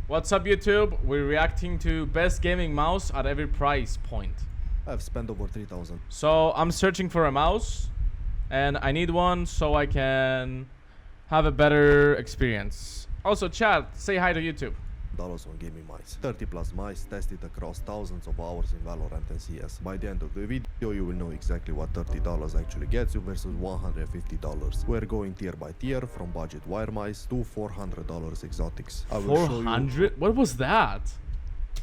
What's up, YouTube? We're reacting to best gaming mouse at every price point. I've spent over 3,000 So I'm searching for a mouse, and I need one so I can have a better experience. Also, chat, say hi to YouTube. dollars on gaming mice. 30 plus mice tested across thousands of hours in Valorant and CS. By the end of the video, you will know exactly what $30 actually gets you versus $150. We're going tier by tier from budget wire mice to $400 exotics. I will show you 400? What was that?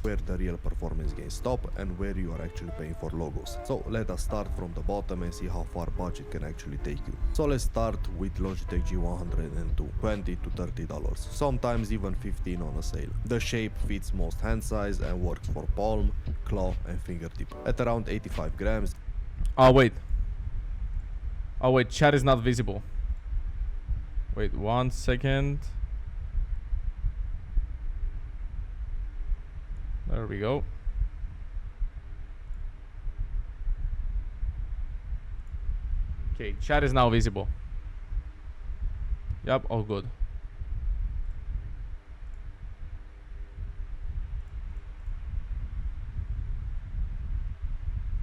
where the real performance gains stop and where you are actually paying for logos. So let us start from the bottom and see how far budget can actually take you. So let's start with Logitech G102, $20 to $30, sometimes even $15 on a sale. The shape fits most hand size and works for palm, claw and fingertip. At around 85 grams. Oh wait, chat is not visible. Wait 1 second. There we go. Okay, chat is now visible. Yep, all good.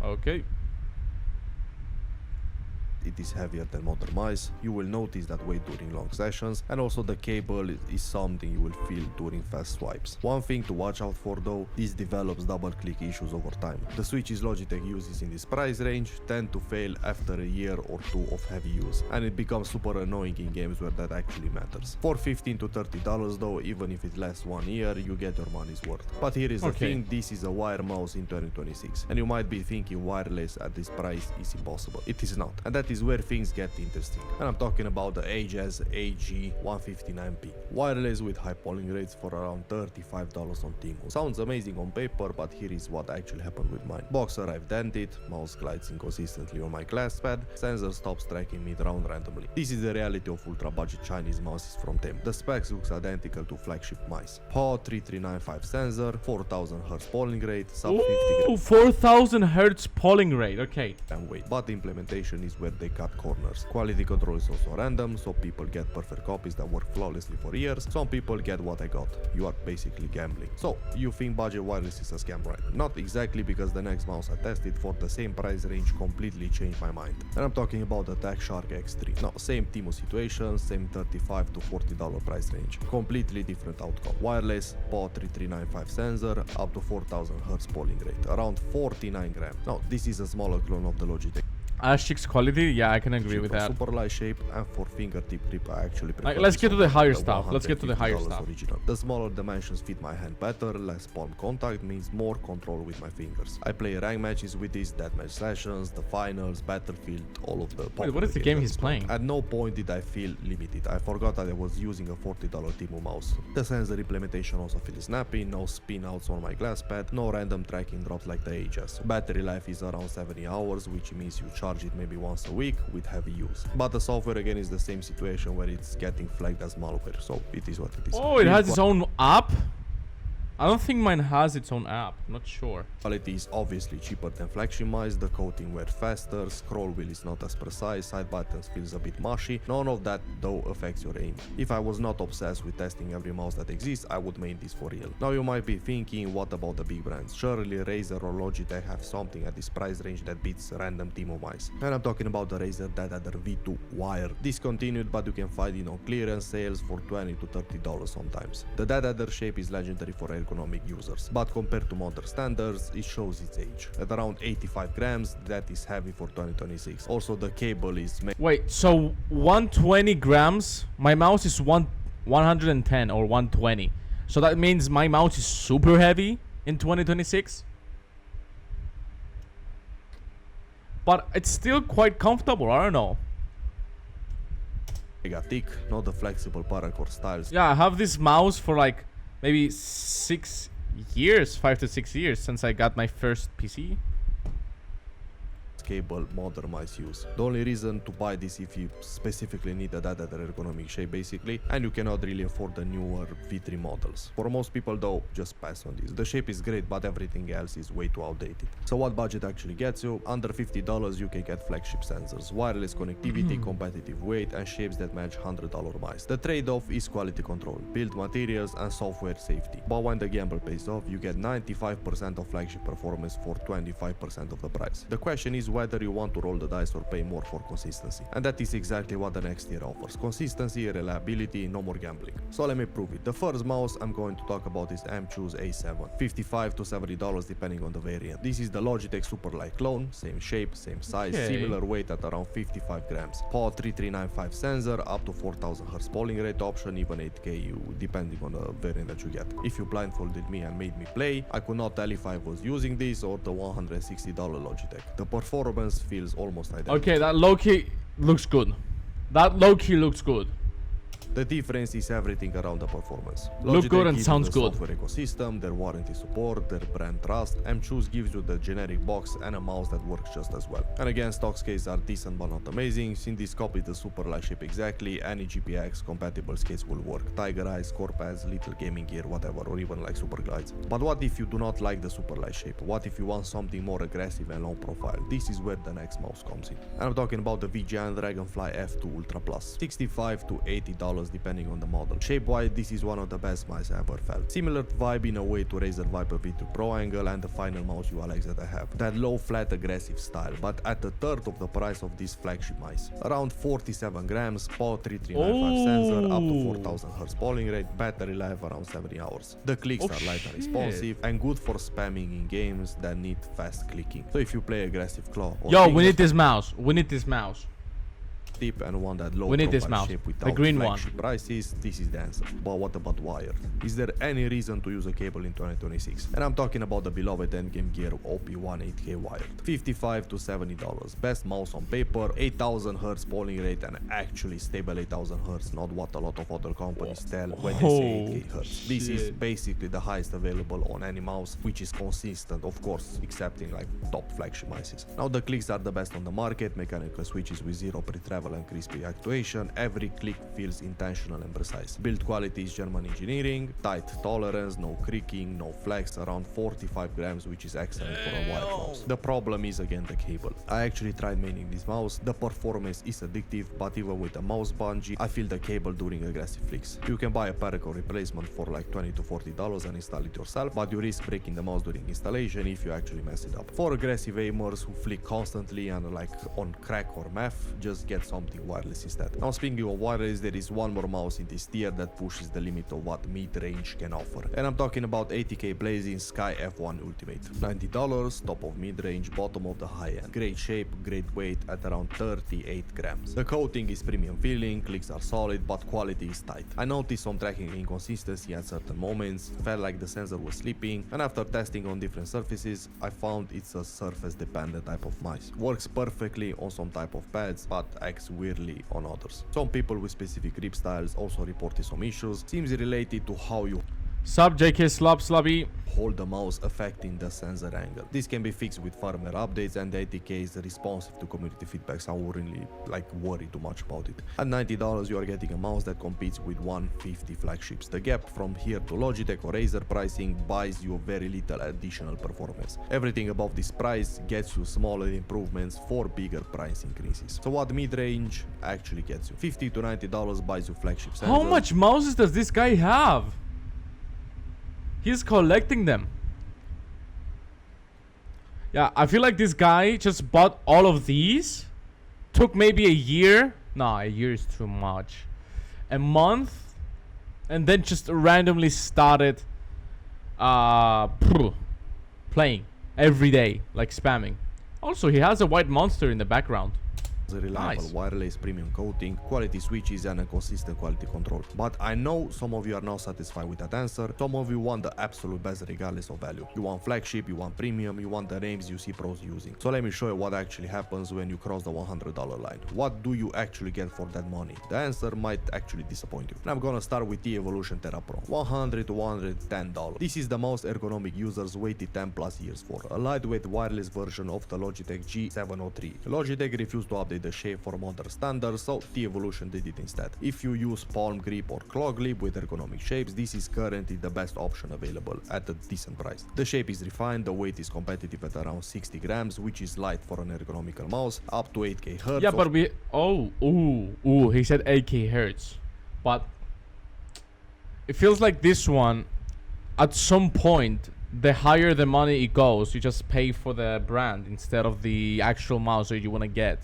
Okay. It is heavier than modern mice. You will notice that weight during long sessions, and also the cable is something you will feel during fast swipes. One thing to watch out for though, this develops double click issues over time. The switches Logitech uses in this price range tend to fail after a year or two of heavy use, and it becomes super annoying in games where that actually matters. For $15 to $30 though, even if it lasts 1 year, you get your money's worth. But here is the thing, this is a wire mouse in 2026, and you might be thinking wireless at this price is impossible. It is not, and that is where things get interesting. And I'm talking about the Ages AG159P. Wireless with high polling rates for around $35 on Temu. Sounds amazing on paper, but here is what actually happened with mine. Box arrived dented, mouse glides inconsistently on my class pad, sensor stops tracking mid-round randomly. This is the reality of ultra-budget Chinese mouses from Temu. The specs looks identical to flagship mice. PAW 3395 sensor, 4000 Hz polling rate, sub 50 4000 Hz polling rate, okay. and weight. But the implementation is where they cut corners. Quality control is also random, so people get perfect copies that work flawlessly for years. Some people get what I got. You are basically gambling. So, you think budget wireless is a scam, right? Not exactly, because the next mouse I tested for the same price range completely changed my mind. And I'm talking about the Tech Shark X3. Now, same Temu situation, same $35 to $40 price range. Completely different outcome. Wireless, PAW 3395 sensor, up to 4000 Hz polling rate, around 49 grams. Now, this is a smaller clone of the Logitech. Ashik's quality, yeah, I can agree with that. Super light shape, and for fingertip grip I actually prefer let's get to the higher stuff. Let's get to the higher stuff. Original. The smaller dimensions fit my hand better, less palm contact means more control with my fingers. I play rank matches with this, deathmatch sessions, the finals, Battlefield, all of the Wait, what is the game he's playing? At no point did I feel limited. I forgot that I was using a $40 Temu mouse. The sensor implementation also feels snappy, no spin outs on my glass pad, no random tracking drops like the Ages. Battery life is around 70 hours, which means you charge it maybe once a week with heavy use. But the software again is the same situation where it's getting flagged as malware, so it is what it is. Oh, it has its own app? I don't think mine has its own app, not sure. Quality is obviously cheaper than flagship mice, the coating wears faster, scroll wheel is not as precise, side buttons feels a bit mushy. None of that though affects your aim. If I was not obsessed with testing every mouse that exists, I would make this for real. Now you might be thinking, what about the big brands? Surely Razer or Logitech have something at this price range that beats random Temu mice. And I'm talking about the Razer Dead Adder V2 Wire. Discontinued, but you can find it on clearance sales for $20 to $30 sometimes. The Dead Adder shape is legendary for ergonomic users, but compared to modern standards, it shows its age. At around 85 grams, that is heavy for 2026. Also, the cable is... Wait, so 120 grams? My mouse is 110 or 120. So that means my mouse is super heavy in 2026? But it's still quite comfortable, I don't know. Mega thick, not the flexible paracord styles. Yeah, I have this mouse for like maybe 6 years, 5 to 6 years since I got my first PC. best cable modern mice use. The only reason to buy this if you specifically need a data ergonomic shape basically, and you cannot really afford the newer V3 models. For most people though, just pass on this. The shape is great, but everything else is way too outdated. So what budget actually gets you? Under $50 you can get flagship sensors, wireless connectivity, competitive weight, and shapes that match $100 mice. The trade-off is quality control, build materials, and software safety. But when the gamble pays off, you get 95% of flagship performance for 25% of the price. The question is whether you want to roll the dice or pay more for consistency. And that is exactly what the next tier offers. Consistency, reliability, no more gambling. So let me prove it. The first mouse I'm going to talk about is M-Choose A7. $55 to $70 depending on the variant. This is the Logitech Superlight clone, same shape, same size, similar weight at around 55 grams. PAW 3395 sensor, up to 4000 Hz polling rate option, even 8K depending on the variant that you get. If you blindfolded me and made me play, I could not tell if I was using this or the $160 Logitech. The performance feels almost identical. Okay, that low-key looks good. That low-key looks good. The difference is everything around the performance. Look good and gives sounds you the good. software ecosystem, their warranty support, their brand trust. M-Choose gives you the generic box and a mouse that works just as well. And again, stock skates are decent but not amazing. Since this copies the Superlight shape exactly, any GPX compatible skates will work. Tiger Eyes, Core Pads, little gaming gear, whatever, or even like Super Glides. But what if you do not like the Superlight shape? What if you want something more aggressive and low profile? This is where the next mouse comes in. And I'm talking about the VGN Dragonfly F2 Ultra Plus. $65 to $80 depending on the model. Shape-wise, this is one of the best mice I ever felt. Similar vibe in a way to Razer Viper V2 Pro angle and the final mouse ULX that I have. That low, flat, aggressive style, but at a third of the price of these flagship mice. Around 47 grams, PAW 3395 sensor, up to 4000 Hz polling rate, battery life around 70 hours. The clicks are light and responsive and good for spamming in games that need fast clicking. So if you play aggressive claw or Yo, we need this mouse. We need this mouse. Tip and want that low We need this profile mouse. shape without The green one. flagship prices, this is the answer. But what about wired? Is there any reason to use a cable in 2026? And I'm talking about the beloved endgame gear OP1 8K wired. $55 to $70. Best mouse on paper, 8000 Hz polling rate and actually stable 8000 Hz, not what a lot of other companies tell when they say 8K Hz. This is basically the highest available on any mouse, which is consistent, of course, excepting like top flagship mice. Now the clicks are the best on the market, mechanical switches with zero pre-travel and crispy actuation. Every click feels intentional and precise. Build quality is German engineering, tight tolerance, no creaking, no flex, around 45 grams, which is excellent for a wired mouse. The problem is again the cable. I actually tried maining this mouse. The performance is addictive, but even with a mouse bungee, I feel the cable during aggressive flicks. You can buy a Paracord replacement for like $20 to $40 and install it yourself, but you risk breaking the mouse during installation if you actually mess it up. For aggressive aimers who flick constantly and like on crack or meth, just get something wireless instead. Now speaking of wireless, there is one more mouse in this tier that pushes the limit of what mid-range can offer. And I'm talking about 80K Blazing Sky F1 Ultimate. $90, top of mid-range, bottom of the high-end. Great shape, great weight at around 38 grams. The coating is premium feeling, clicks are solid, but quality is tight. I noticed some tracking inconsistency at certain moments, felt like the sensor was slipping, and after testing on different surfaces, I found it's a surface-dependent type of mice. Works perfectly on some type of pads, but acts weirdly on others. Some people with specific grip styles also reported some issues. Seems related to how you Sub JK Slubby. hold the mouse, affecting the sensor angle. This can be fixed with firmware updates, and the 80K is responsive to community feedback, so I wouldn't really worry too much about it. At $90 you are getting a mouse that competes with 150 flagships. The gap from here to Logitech or Razer pricing buys you very little additional performance. Everything above this price gets you smaller improvements for bigger price increases. So what mid-range actually gets you? $50 to $90 buys you flagship sensors. How much mouses does this guy have? He's collecting them. Yeah, I feel like this guy just bought all of these. Took maybe a year. Nah, a year is too much. A month. And then just randomly started playing every day, like spamming. Also, he has a white monster in the background. reliable Nice. wireless premium coating, quality switches and a consistent quality control. But I know some of you are not satisfied with that answer. Some of you want the absolute best regardless of value. You want flagship, you want premium, you want the names you see pros using. So let me show you what actually happens when you cross the $100 line. What do you actually get for that money? The answer might actually disappoint you. And I'm gonna start with the Evolution Terra Pro. $100 to $110. This is the most ergonomic users waited 10 plus years for. A lightweight wireless version of the Logitech G703. Logitech refused to update the shape for modern standards, so the Evolution did it instead. If you use palm grip or claw grip with ergonomic shapes, this is currently the best option available at a decent price. The shape is refined, the weight is competitive at around 60 grams, which is light for an ergonomical mouse, up to 8K hertz. Yeah, but we... Oh, ooh, he said 8K hertz. But it feels like this one, at some point, the higher the money it goes, you just pay for the brand instead of the actual mouse that you want to get.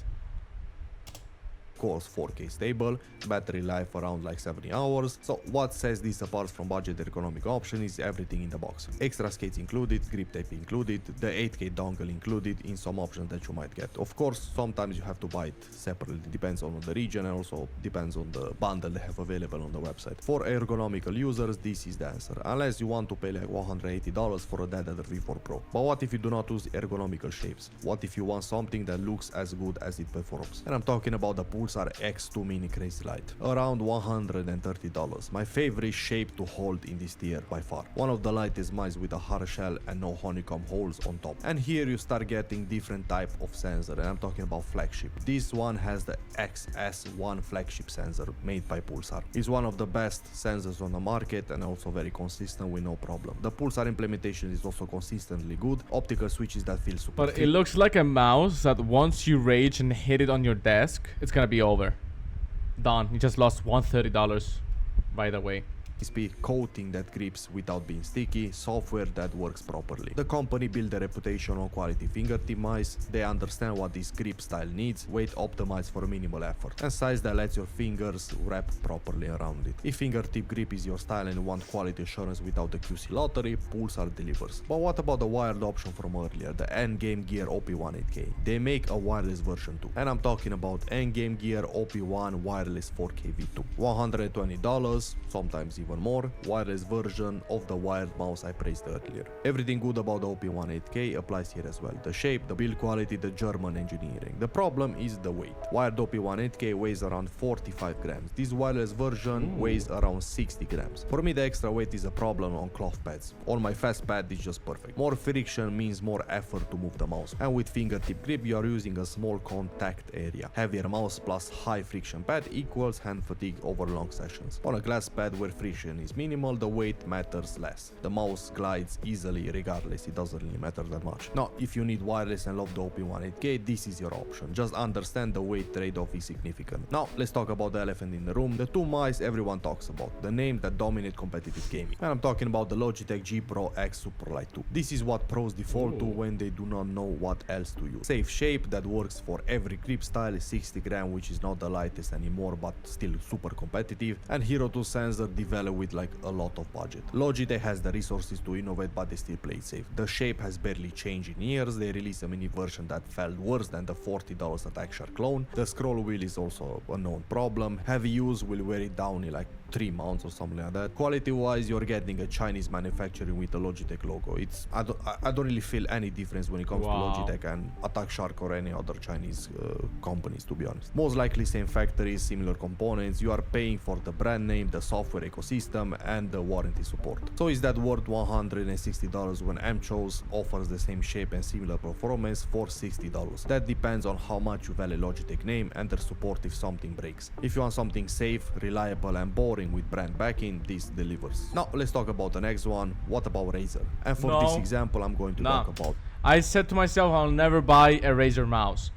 Course 4K stable, battery life around like 70 hours. So what sets this apart from budget ergonomic option is everything in the box. Extra skates included, grip tape included, the 8K dongle included in some options that you might get. Of course, sometimes you have to buy it separately, depends on the region and also depends on the bundle they have available on the website. For ergonomical users, this is the answer, unless you want to pay like $180 for a Deadheader V4 Pro. But what if you do not use ergonomical shapes? What if you want something that looks as good as it performs? And I'm talking about the Pulsar X2 Mini Crazy Light, around $130. My favorite shape to hold in this tier by far. One of the lightest mice with a hard shell and no honeycomb holes on top. And here you start getting different type of sensor, and I'm talking about flagship. This one has the XS1 flagship sensor made by Pulsar. It's one of the best sensors on the market and also very consistent with no problem. The Pulsar implementation is also consistently good. Optical switches that feel super But it looks like a mouse that once you rage and hit it on your desk, it's gonna be over. Done. You just lost $130, by the way. coating that grips without being sticky, software that works properly. The company built a reputation on quality fingertip mice, they understand what this grip style needs, weight optimized for minimal effort, and size that lets your fingers wrap properly around it. If fingertip grip is your style and you want quality assurance without the QC lottery, Pulsar delivers. But what about the wired option from earlier, the Endgame Gear OP18K? They make a wireless version too, and I'm talking about Endgame Gear OP1 wireless 4K V2. $120, sometimes even more, wireless version of the wired mouse I praised earlier. Everything good about the OP18K applies here as well. The shape, the build quality, the German engineering. The problem is the weight. Wired OP18K weighs around 45 grams. This wireless version weighs around 60 grams. For me, the extra weight is a problem on cloth pads. On my fast pad, it's just perfect. More friction means more effort to move the mouse. And with fingertip grip, you are using a small contact area. Heavier mouse plus high friction pad equals hand fatigue over long sessions. On a glass pad where friction is minimal, the weight matters less. The mouse glides easily regardless, it doesn't really matter that much. Now, if you need wireless and love the OP18K, this is your option. Just understand the weight trade-off is significant. Now, let's talk about the elephant in the room, the two mice everyone talks about, the name that dominate competitive gaming. And I'm talking about the Logitech G Pro X Superlight 2. This is what pros default to when they do not know what else to use. Safe shape that works for every grip style is 60 gram, which is not the lightest anymore, but still super competitive. And Hero 2 sensor developed with like a lot of budget. Logitech has the resources to innovate, but they still play it safe. The shape has barely changed in years. They released a mini version that felt worse than the $40 Attack Shark clone. The scroll wheel is also a known problem. Heavy use will wear it down in like 3 months or something like that. Quality wise, you're getting a Chinese manufacturing with the Logitech logo. It's I don't really feel any difference when it comes to Logitech and Attack Shark or any other Chinese companies, to be honest. Most likely same factories, similar components. You are paying for the brand name, the software ecosystem, and the warranty support. So is that worth $160 when Mchos offers the same shape and similar performance for $60? That depends on how much you value Logitech name and their support if something breaks. If you want something safe, reliable, and boring with brand backing, this delivers. Now let's talk about the next one. What about Razer? And for this example, I'm going to talk about. I said to myself, I'll never buy a Razer mouse.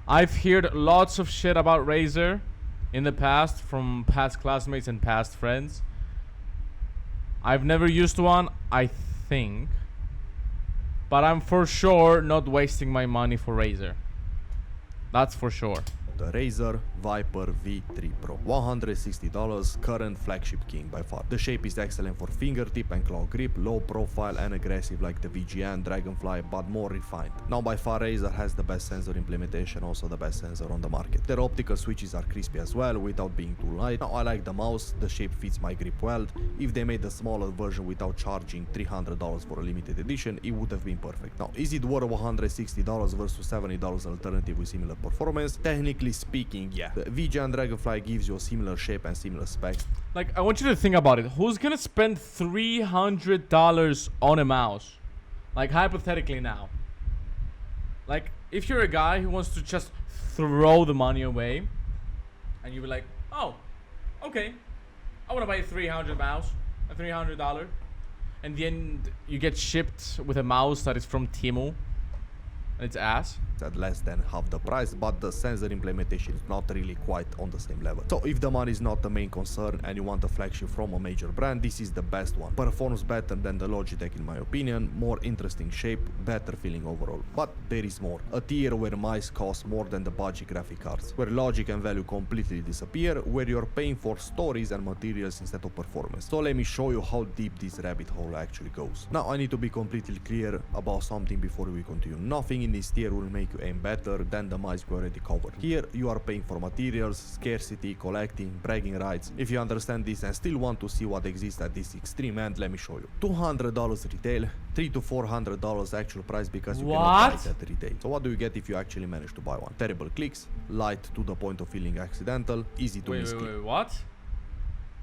I've heard lots of shit about Razer in the past from past classmates and past friends. I've never used one, I think, but I'm for sure not wasting my money for Razer. That's for sure. The Razer Viper V3 Pro. $160, current flagship king by far. The shape is excellent for fingertip and claw grip, low profile and aggressive like the VGN, Dragonfly, but more refined. Now by far Razer has the best sensor implementation, also the best sensor on the market. Their optical switches are crispy as well, without being too light. Now I like the mouse, the shape fits my grip well. If they made a smaller version without charging $300 for a limited edition, it would have been perfect. Now, is it worth $160 versus $70 alternative with similar performance? Technically speaking, yeah. The VGN Dragonfly gives you a similar shape and similar specs. Like, I want you to think about it. Who's gonna spend $300 on a mouse? Like, hypothetically now. Like, if you're a guy who wants to just throw the money away, and you be like, oh, okay, I wanna buy a $300 mouse, a $300, and then you get shipped with a mouse that is from Temu, and it's ass. At less than half the price, but the sensor implementation is not really quite on the same level. So if the money is not the main concern and you want a flagship from a major brand, this is the best one. Performs better than the Logitech in my opinion, more interesting shape, better feeling overall. But there is more. A tier where mice cost more than the budget graphic cards, where logic and value completely disappear, where you're paying for stories and materials instead of performance. So let me show you how deep this rabbit hole actually goes. Now I need to be completely clear about something before we continue. Nothing in this tier will make you aim better than the mice we already covered. Here you are paying for materials, scarcity, collecting, bragging rights. If you understand this and still want to see what exists at this extreme end, let me show you. $200 retail, $300 to $400 actual price because you cannot buy it at retail. So what do you get if you actually manage to buy one? Terrible clicks, light to the point of feeling accidental, easy to misclick. Wait, what?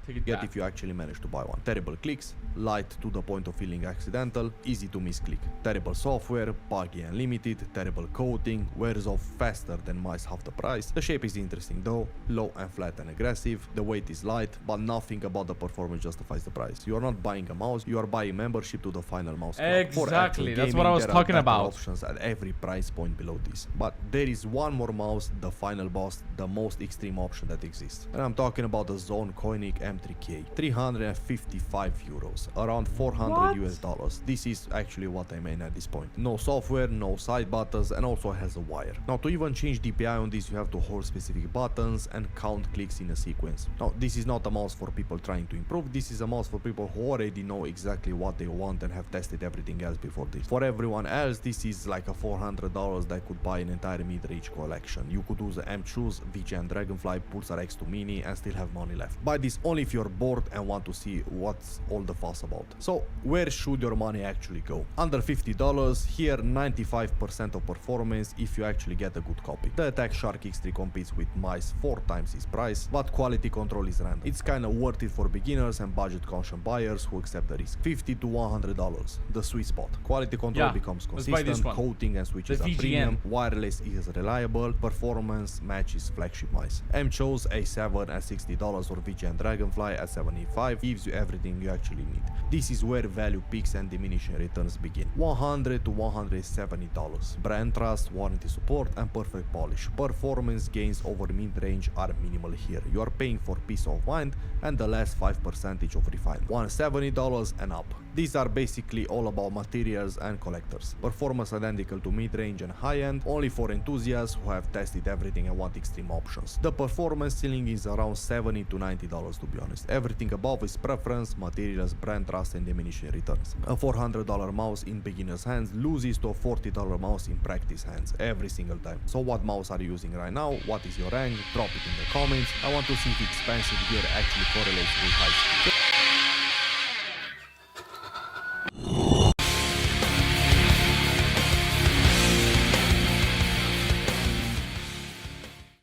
Take it back. If you actually manage to buy one. Terrible clicks, light to the point of feeling accidental, easy to misclick. Terrible software, buggy and limited, terrible coating, wears off faster than mice half the price. The shape is interesting though, low and flat and aggressive. The weight is light, but nothing about the performance justifies the price. You are not buying a mouse, you are buying membership to the final mouse club. Exactly, that's gaming, what I was talking about. Options at every price point below this. But there is one more mouse, the final boss, the most extreme option that exists. And I'm talking about the Zone Koenig M3K. 355 euros, around 400 US dollars. This is actually what I mean at this point. No software, no side buttons, and also has a wire. Now to even change DPI on this, you have to hold specific buttons and count clicks in a sequence. Now this is not a mouse for people trying to improve, this is a mouse for people who already know exactly what they want and have tested everything else before this. For everyone else, this is like a $400 that could buy an entire mid-range collection. You could use the M-Choose, VGN Dragonfly, Pulsar X2 Mini and still have money left. Buy this only if you're bored and want to see what's all the fuss about. So where should your money actually go? Under $50, here 95% of performance if you actually get a good copy. The Attack Shark X3 competes with mice 4 times its price, but quality control is random. It's kinda worth it for beginners and budget conscious buyers who accept the risk. $50 to $100, the sweet spot. Quality control becomes consistent, coating and switches are premium, wireless is reliable, performance matches flagship mice. M-Choose A7 at $60 or VGN Dragonfly at $75 gives you everything you actually need. This is where value peaks and diminishing returns begin. $100 to $170. Brand trust, warranty support and perfect polish. Performance gains over mid-range are minimal here. You are paying for peace of mind and the last 5% of refinement. $170 and up. These are basically all about materials and collectors. Performance identical to mid-range and high-end, only for enthusiasts who have tested everything and want extreme options. The performance ceiling is around $70 to $90 to be honest. Everything above is preference, materials, brand trust and diminishing returns. A $400 mouse in beginner's hands loses to a $40 mouse in practice hands every single time. So what mouse are you using right now? What is your rank? Drop it in the comments. I want to see if expensive gear actually correlates with high speed.